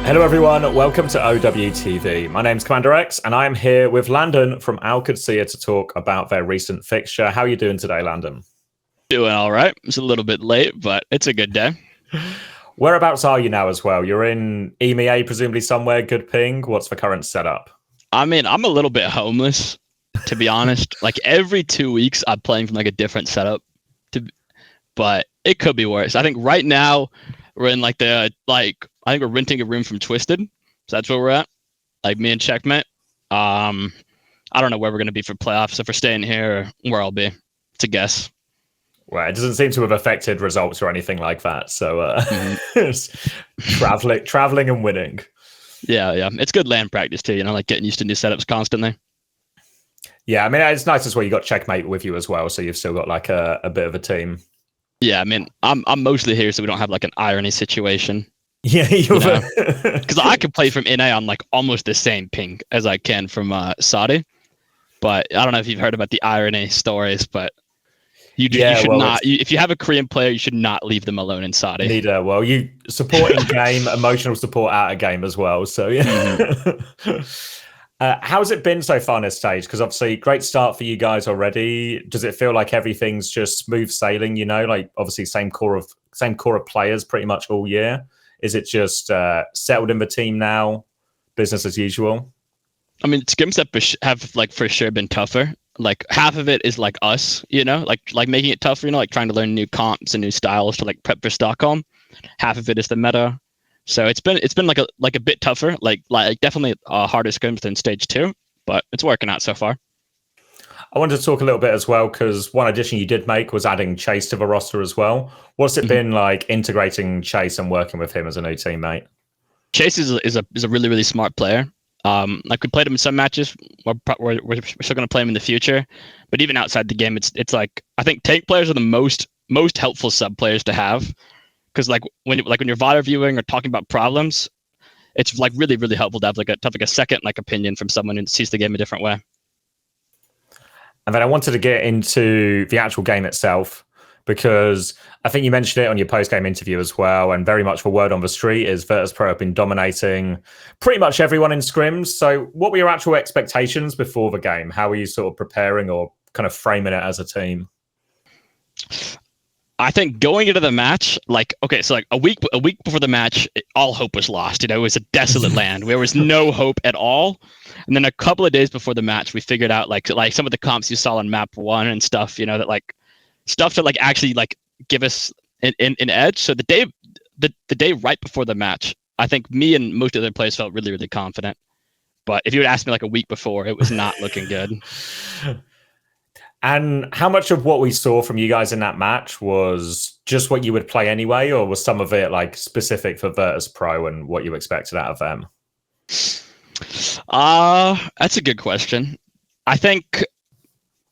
Hello everyone, welcome to OWTV. My name's Commander X and I'm here with Landon from Qadsiah to talk about their recent fixture. How are you doing today, Landon? Doing all right. It's a little bit late, but it's a good day. Whereabouts are you now as well? You're in EMEA, presumably somewhere, good ping. What's the current setup? I mean, I'm a little bit homeless, to be honest. Like every 2 weeks, I'm playing from like a different setup, but it could be worse. I think right now we're in I think we're renting a room from Twisted, so that's where we're at. Like me and Checkmate. I don't know where we're gonna be for playoffs. If we're staying here, or where I'll be. It's a guess. Well, it doesn't seem to have affected results or anything like that. So traveling and winning. Yeah. It's good land practice too, like getting used to new setups constantly. Yeah, I mean, it's nice as well. You got Checkmate with you as well, so you've still got like a bit of a team. Yeah, I mean, I'm mostly here so we don't have like an irony situation. Yeah, because I can play from NA on like almost the same ping as I can from Saudi. But I don't know if you've heard about the irony stories, but you should not. If you have a Korean player, you should not leave them alone in Saudi. Neither. Well, you support in game, emotional support out of game as well. So yeah. Mm-hmm. How's it been so far on this stage? Because obviously, great start for you guys already. Does it feel like everything's just smooth sailing? Like obviously, same core of players pretty much all year. Is it just settled in the team now, business as usual? I mean, scrims have like for sure been tougher. Like half of it is like us, like making it tougher, like trying to learn new comps and new styles to like prep for Stockholm. Half of it is the meta. So it's been like a bit tougher, like definitely harder scrims than stage 2, but it's working out so far. I wanted to talk a little bit as well because one addition you did make was adding Chase to the roster as well. What's it been like integrating Chase and working with him as a new teammate? Chase is a really, really smart player. Like we played him in some matches. We're still going to play him in the future, but even outside the game, it's like I think tank players are the most helpful sub players to have. Because like when you're VOD viewing or talking about problems, it's like really, really helpful to have like a second like opinion from someone who sees the game a different way. And then I wanted to get into the actual game itself because I think you mentioned it on your post-game interview as well, and very much the word on the street is Virtus.pro have been dominating pretty much everyone in scrims. So what were your actual expectations before the game? How were you sort of preparing or kind of framing it as a team? I think going into the match, so a week before the match, all hope was lost. It was a desolate land. There was no hope at all. And then a couple of days before the match, we figured out like some of the comps you saw on map 1 and stuff, that like stuff to like actually like give us an edge. So the day right before the match, I think me and most other players felt really, really confident. But if you had asked me like a week before, it was not looking good. And how much of what we saw from you guys in that match was just what you would play anyway, or was some of it like specific for Virtus.pro and what you expected out of them? That's a good question. I think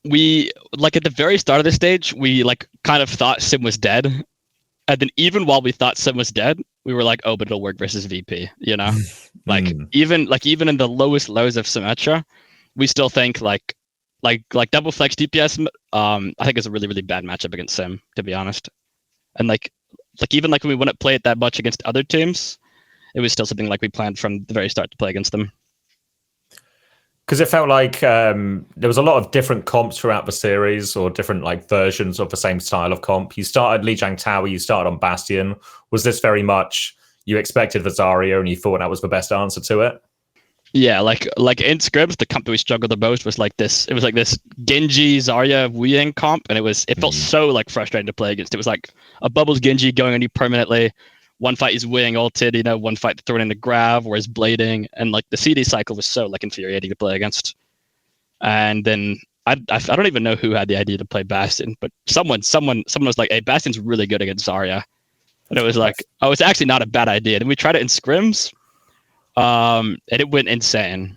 we like at the very start of the stage, we like kind of thought Sim was dead. And then even while we thought Sim was dead, we were like, oh, but it'll work versus VP, even in the lowest lows of Symmetra, we still think like double flex DPS, I think it's a really, really bad matchup against Sim, to be honest. And like even like when we wouldn't play it that much against other teams, it was still something like we planned from the very start to play against them. Because it felt like there was a lot of different comps throughout the series, or different like versions of the same style of comp. You started Lijiang Tower, you started on Bastion. Was this very much you expected the Zarya and you thought that was the best answer to it? Yeah, like in scrims, the comp that we struggled the most was like this. It was like this Genji Zarya Wuyang comp, and it felt so like frustrating to play against. It was like a bubbles Genji going on you permanently. One fight is Wuyang ulted, one fight throwing in the grab or is blading, and like the CD cycle was so like infuriating to play against. And then I don't even know who had the idea to play Bastion, but someone was like, "Hey, Bastion's really good against Zarya," and it was like, "Oh, it's actually not a bad idea." And we tried it in scrims. And it went insane.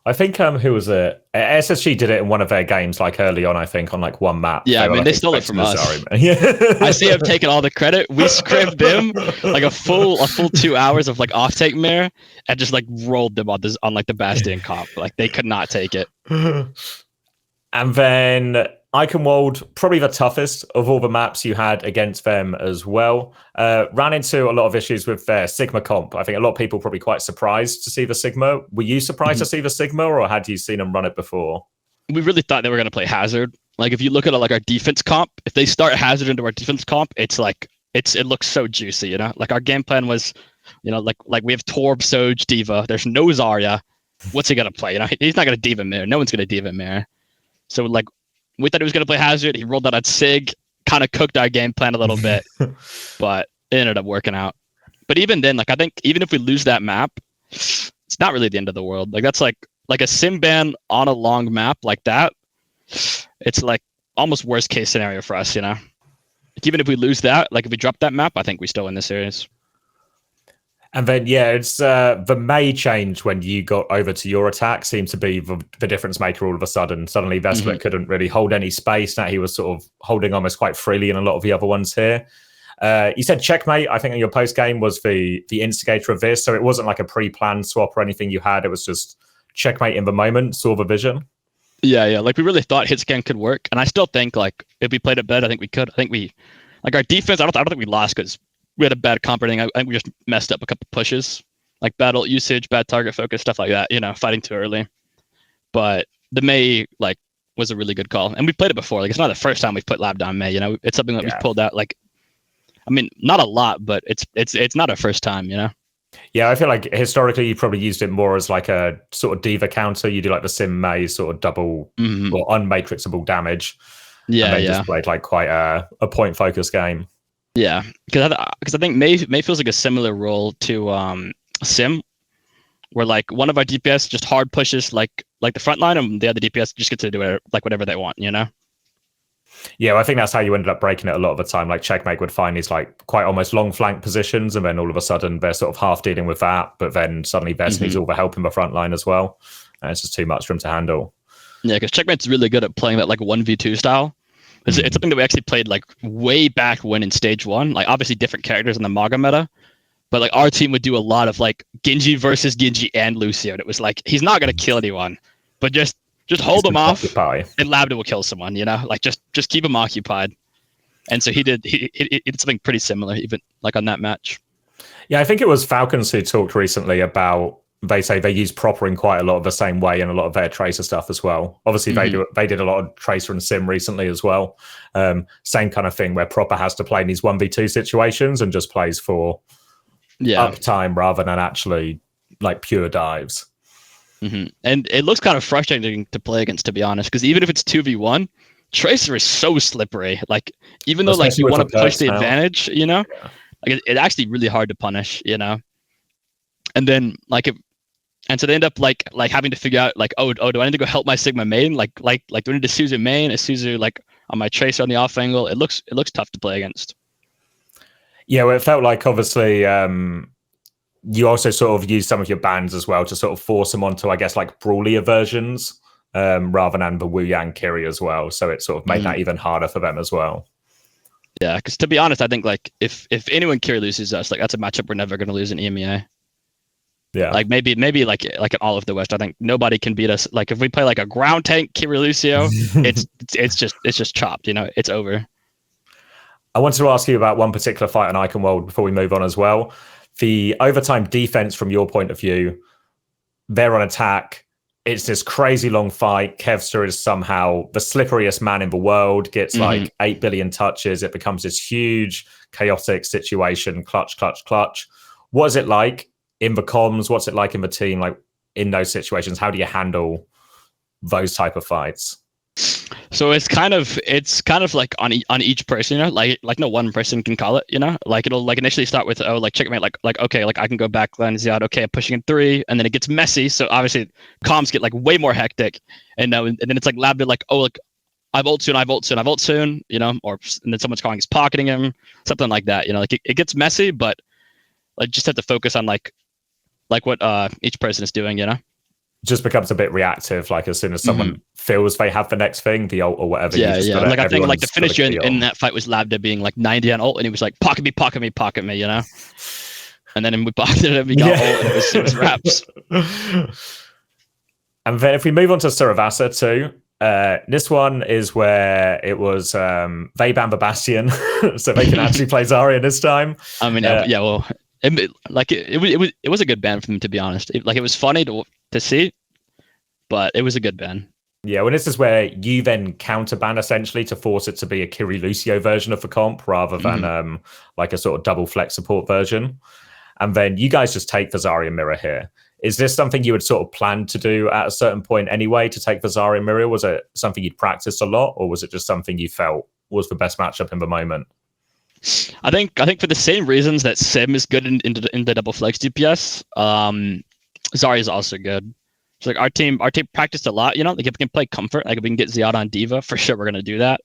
I think who was it? SSG did it in one of their games, like early on. I think on like one map. Yeah, they stole it from us. I see him taking all the credit. We scrimped them like a full 2 hours of like off take mirror and just like rolled them on like the Bastion comp. Like they could not take it. And then Eichenwalde, probably the toughest of all the maps you had against them as well. Ran into a lot of issues with their Sigma comp. I think a lot of people probably quite surprised to see the Sigma. Were you surprised to see the Sigma, or had you seen them run it before? We really thought they were going to play Hazard. Like, if you look at like our defense comp, if they start Hazard into our defense comp, it's like it looks so juicy, you know. Like, our game plan was, you know, like we have Torb, Soj, Diva. There's no Zarya. What's he gonna play? You know, he's not gonna Diva Mirror. No one's gonna Diva Mirror. So like, we thought he was gonna play Hazard. He rolled out on Sig, kind of cooked our game plan a little bit, but it ended up working out. But even then, like, I think even if we lose that map, it's not really the end of the world. Like, that's like a sim ban on a long map like that. It's like almost worst case scenario for us, you know. Even if we lose that, like if we drop that map, I think we still win the series. And then, yeah, it's the May change when you got over to your attack seemed to be the difference maker all of a sudden. Suddenly, Vesper couldn't really hold any space. Now he was sort of holding almost quite freely in a lot of the other ones here. You said checkmate, I think, in your post game was the instigator of this. So it wasn't like a pre-planned swap or anything you had. It was just checkmate in the moment, saw the vision. Yeah. Like, we really thought hit scan could work. And I still think, like, if we played it better, I think we could. I think we, like, our defense, I don't think we lost because we had a bad comp rating. I think we just messed up a couple pushes, like battle usage, bad target focus, stuff like that, you know, fighting too early. But the May, like, was a really good call. And we've played it before. Like, it's not the first time we've put lab down May, you know. It's something that we've pulled out, like, I mean, not a lot, but it's not our first time, you know. Yeah, I feel like historically you probably used it more as like a sort of diva counter. You do like the sim May sort of double or unmatrixable damage. Yeah, and then just played like quite a point focus game. Yeah, because I think May feels like a similar role to Sim, where like one of our DPS just hard pushes like the front line, and the other DPS just get to do whatever they want, you know. Yeah, well, I think that's how you ended up breaking it a lot of the time. Like Checkmate would find these like quite almost long flank positions, and then all of a sudden they're sort of half dealing with that, but then suddenly Vest needs all the help in the front line as well, and it's just too much for him to handle. Yeah, because Checkmate's really good at playing that like 1v2 style. It's something that we actually played like way back when in stage 1. Like, obviously different characters in the Maga meta, but like our team would do a lot of like Genji versus Genji and Lucio. And it was like, he's not gonna kill anyone, but just hold him off, and Labda will kill someone. You know, like just keep him occupied. And so he did something pretty similar, even like on that match. Yeah, I think it was Falcons who talked recently about. They say they use Proper in quite a lot of the same way in a lot of their Tracer stuff as well. Obviously, they did a lot of Tracer and Sim recently as well. Same kind of thing where Proper has to play in these 1v2 situations and just plays for uptime rather than actually like pure dives. And it looks kind of frustrating to play against, to be honest, because even if it's 2v1, Tracer is so slippery. Like, even though like you want to push the advantage, you know, like it's actually really hard to punish, you know. And then so they end up like having to figure out like, oh, do I need to go help my Sigma main? Like do I need to Suzu main? Is Suzu like on my Tracer on the off angle? It looks tough to play against. Yeah, well, it felt like obviously you also sort of used some of your bans as well to sort of force them onto, I guess, like brawlier versions rather than the Wu Yang Kiri as well. So it sort of made that even harder for them as well. Yeah, because to be honest, I think like if anyone Kiri loses us, like that's a matchup we're never going to lose in EMEA. Yeah, like maybe like in all of the West, I think nobody can beat us. Like if we play like a ground tank Kiri Lucio, it's just chopped. You know, it's over. I wanted to ask you about one particular fight on Eichenwalde before we move on as well. The overtime defense from your point of view, they're on attack. It's this crazy long fight. Kevster is somehow the slipperiest man in the world, gets like 8 billion touches. It becomes this huge, chaotic situation. Clutch. What is it like in the comms? What's it like in the team? Like in those situations, how do you handle those type of fights? So it's kind of like on each person, you know, like no one person can call it, you know, like it'll like initially start with, oh, like checkmate, like okay, like I can go back line out, okay, I'm pushing in 3, and then it gets messy. So obviously comms get like way more hectic, and then it's like lab like, oh, like I ult soon, you know, and then someone's calling us pocketing him, something like that, you know, like it gets messy, but like just have to focus on like what each person is doing, you know. Just becomes a bit reactive, like as soon as someone feels they have the next thing, the ult or whatever. Yeah. Like I think like the finisher in that fight was Labda being like 90 on ult, and he was like, pocket me, you know. And then we pocketed him, we got ult, and it was wraps. And then if we move on to Suravasa too, This one is where it was they ban the Bastion, so they can actually play Zarya this time. I mean, yeah, well, it was a good ban for them, to be honest. It was funny to see, but it was a good ban. Yeah, well, this is where you then counter ban essentially to force it to be a Kiri Lucio version of the comp rather than like a sort of double flex support version. And then you guys just take the Zarya mirror here. Is this something you would sort of plan to do at a certain point anyway to take the Zarya mirror? Was it something you'd practiced a lot, or was it just something you felt was the best matchup in the moment? I think for the same reasons that Sim is good in the double flex DPS, Zarya is also good. So like our team practiced a lot, like if we can play comfort, like if we can get Ziad on Diva, for sure we're gonna do that.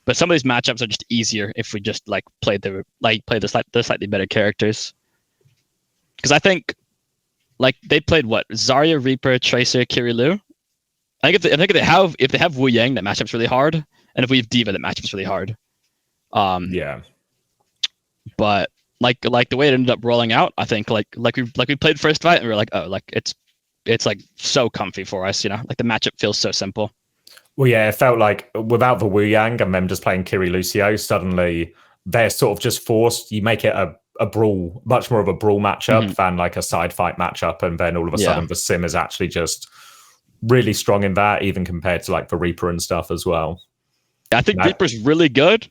But some of these matchups are just easier if we just like play the slightly better characters. Because I think like they played what? Zarya, Reaper, Tracer, Kirilu. I think if they have Wu Yang, that matchup's really hard, and if we have Diva, that matchup's really hard. Yeah. But like the way it ended up rolling out, I think like we played first fight and we were like, oh, like it's like so comfy for us, like the matchup feels so simple. Well, yeah, it felt like without the Wu Yang and them just playing Kiri Lucio, suddenly they're sort of just forced. You make it a brawl, much more of a brawl matchup than like a side fight matchup, and then all of a sudden the Sim is actually just really strong in that, even compared to like the Reaper and stuff as well. I think Reaper's really good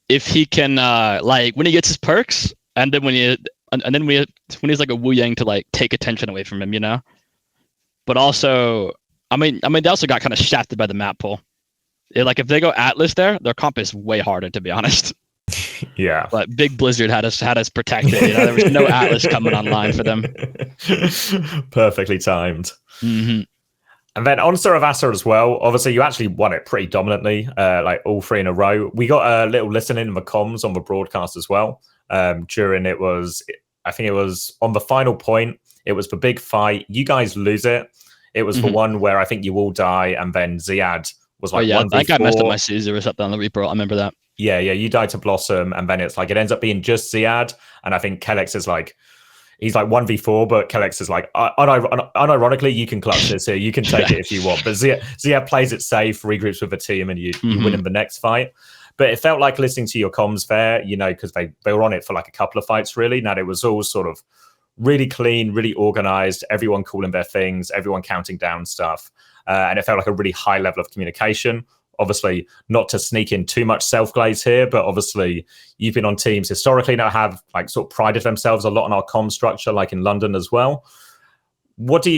if he can like when he gets his perks, and then when he's like a Wu Yang to like take attention away from him, But also, I mean, they also got kind of shafted by the map pool. Like if they go Atlas there, their comp is way harder, to be honest. Yeah. But Big Blizzard had us protected. There was no Atlas coming online for them. Perfectly timed. And then on Suravasa as well, obviously you actually won it pretty dominantly, like all three in a row. We got a little listening in the comms on the broadcast as well. During I think it was on the final point, it was the big fight. You guys lose it. It was the one where I think you all die, and then Ziad was like, I think I messed up my Caesar or something on the Reaper. I remember that. Yeah, you died to Blossom, and then it's like it ends up being just Ziad, and I think Kellex is like, he's like 1v4, but Kellex is like, unironically, you can clutch this here, you can take it if you want. But Ziad plays it safe, regroups with the team, and you win in the next fight. But it felt like listening to your comms there, because they were on it for like a couple of fights, really. Now it was all sort of really clean, really organized, everyone calling their things, everyone counting down stuff. And it felt like a really high level of communication. Obviously, not to sneak in too much self-glaze here, but obviously you've been on teams historically now have like sort of prided themselves a lot on our comm structure, like in London as well.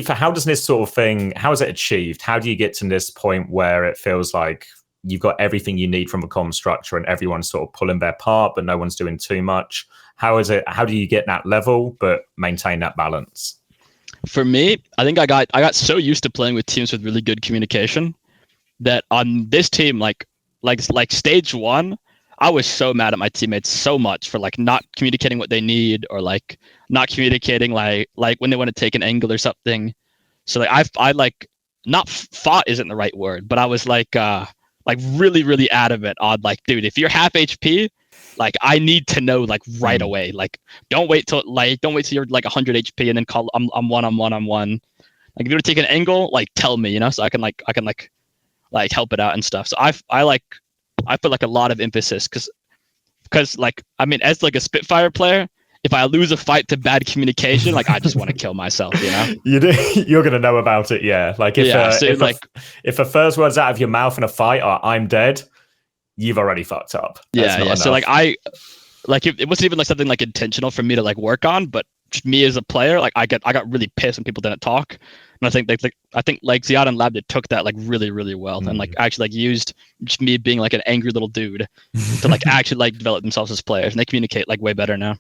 How does this sort of thing, how is it achieved? How do you get to this point where it feels like you've got everything you need from the comm structure and everyone's sort of pulling their part, but no one's doing too much? How do you get that level, but maintain that balance? For me, I think I got so used to playing with teams with really good communication that on this team, like stage one, I was so mad at my teammates so much for like not communicating what they need, or like not communicating like when they want to take an angle or something. So like I like not fought isn't the right word, but I was like really, really adamant on like, dude, if you're half HP, like I need to know like right away. Like don't wait till you're like 100 HP and then call I'm one. Like if you want to take an angle, like tell me, so I can help it out and stuff. So I put like a lot of emphasis because like, I mean, as like a Spitfire player, if I lose a fight to bad communication, like I just want to kill myself, You're gonna know about it, yeah. Like if the first words out of your mouth in a fight are "I'm dead," you've already fucked up. That's yeah. So like it wasn't even like something like intentional for me to like work on, but just me as a player, like I got really pissed when people didn't talk. And I think Ziad and Lab took that like really, really well, and like actually like used just me being like an angry little dude to like actually like develop themselves as players, and they communicate like way better now.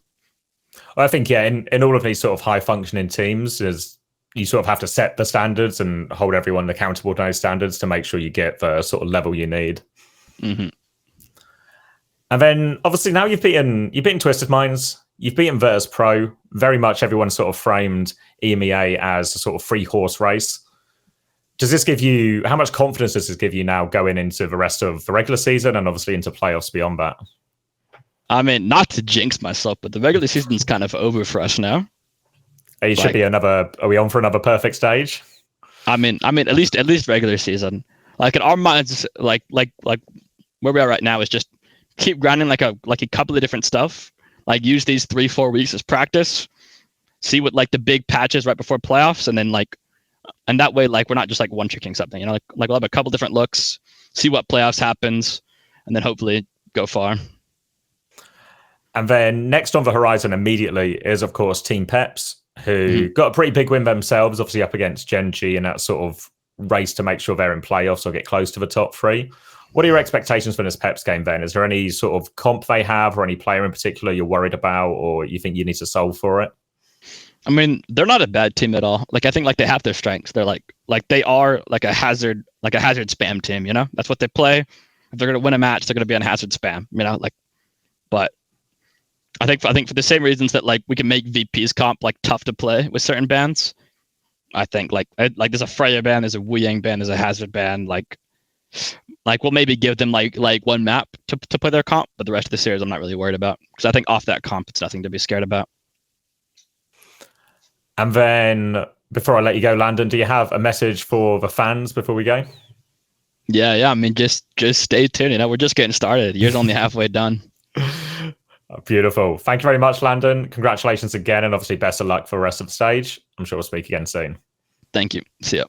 Well, I think in all of these sort of high functioning teams, is you sort of have to set the standards and hold everyone accountable to those standards to make sure you get the sort of level you need. And then obviously now you've beaten Twisted Minds, you've beaten Virtus.pro. Very much everyone sort of framed EMEA as a sort of free horse race. Does this give you, how much confidence does this give you now going into the rest of the regular season and obviously into playoffs beyond that? I mean, not to jinx myself, but the regular season's kind of over for us now. It should be are we on for another perfect stage? I mean, at least regular season. Like in our minds, like where we are right now is just keep grinding like a couple of different stuff. Like use these 3-4 weeks as practice. See what like the big patches right before playoffs, and then like, and that way like we're not just like one tricking something. You know, like we'll have a couple different looks, see what playoffs happens, and then hopefully go far. And then next on the horizon immediately is, of course, Team Peps, who got a pretty big win themselves, obviously up against Genji in that sort of race to make sure they're in playoffs or get close to the top 3. What are your expectations for this Peps game then? Is there any sort of comp they have or any player in particular you're worried about or you think you need to solve for it? I mean, they're not a bad team at all. Like I think like they have their strengths. They're like they are like a hazard spam team, you know? That's what they play. If they're gonna win a match, they're gonna be on hazard spam, you know, like but I think for the same reasons that like we can make VP's comp like tough to play with certain bans. I think like there's a Freya ban, there's a Wu Yang ban, there's a hazard ban. Like we'll maybe give them like one map to play their comp, but the rest of the series I'm not really worried about because I think off that comp it's nothing to be scared about. And then before I let you go, Landon, do you have a message for the fans before we go? Yeah. I mean, just stay tuned. You know, we're just getting started. The year's only halfway done. Beautiful. Thank you very much, Landon. Congratulations again, and obviously best of luck for the rest of the stage. I'm sure we'll speak again soon. Thank you. See ya.